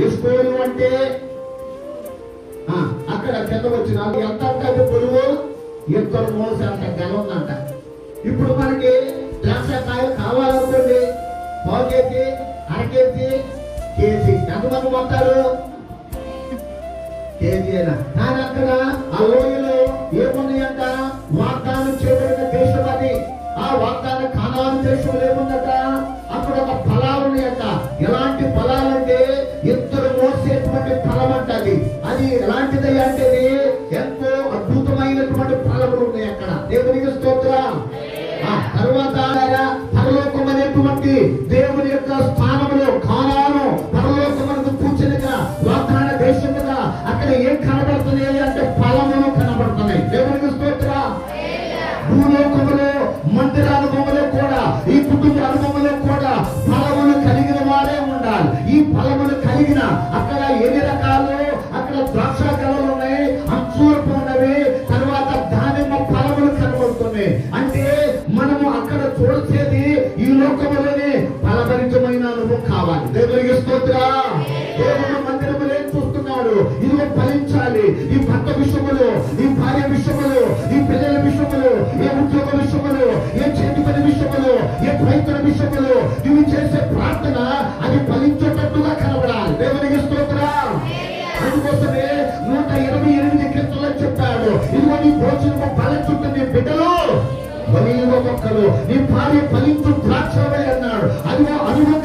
ఎస్కోలు అంటే అక్కడ కింద వచ్చిన ఎంత అంటే పొరుగు ఇద్దరు మోసే అంత గెల ఉందంట. ఇప్పుడు మనకి ద్రాక్షకాయలు కావాలనుకోండి, పావు కేజీ, అర కేజీ, కేజీ ఎంతమంది కొంటారు? కేజీ అయినా. కానీ అక్కడ ఆ లోయలో ఏమున్నాయంట? వాగ్దానం చేయబడిన దేశం అది. ఆ వాగ్దాన కానాను దేశంలో ఏముందట? అక్కడ ఒక ఫలాలు ఉన్నాయట. ఎలాంటి ఫలాలంటే ఇద్దరు మోసేటువంటి ఫలం అంట. అది ఎలాంటిది అంటే ఎంతో అద్భుతమైనటువంటి ఫలములు ఉన్నాయి అక్కడ. దేవునికి స్తోత్రం. తరువాత పరలోకం అనేటువంటి దేవుని యొక్క స్థానంలో కానాను పరలోకమునకు కూర్చునిగా వాగ్దాన దేశముగా అక్కడ ఏం కనబడుతున్నాయి అంటే ఫలములు కనబడుతున్నాయి. దేవునికి స్తోత్రం. భూలోకములో మందిర అనుభవంలో కూడా, ఈ కుటుంబ అనుభవంలో కూడా ఫలములు కలిగిన వారే ఉండాలి. ఈ ఫలములు కలిగిన అక్కడ ఎన్ని రకాలు? అక్కడ ద్రాక్ష గెలలు ఉన్నాయి, అంచూరపు ఉన్నవి, తర్వాత దానిమ్మ ఫలములు కనబడుతున్నాయి. అంటే మనము అక్కడ చూసేది ఈ లోకములోనే ఫలభరితమైన అనుభవం కావాలి. దేవునికి స్తోత్రం. దేవుడు మందిరములు ఏం చూస్తున్నాడు? ఇదిగో ఫలించాలి. ఈ భర్త విషయములు, ఈ భార్య విషయములు, ఈ పిల్లల విషయములు, ఏ ఉద్యోగ విషయములు, ఏ చేతి పని విషయములు, ఏ ప్రయత్న విషయములు, ఇవి చేసే ప్రార్థన అది ఫలించేటట్టుగా కనబడాలి. దేవునికి స్తోత్రం. అందుకోసమే 128 కీర్తనలు చెప్పాడు. ఇదిగో నీ భోజనము ఫలించుంటే నీ బిడ్డలు ఒలీవ మొక్కలు, నీ భార్య ఫలించు ద్రాక్షవల్లి అన్నాడు. అదిగో అనుభవం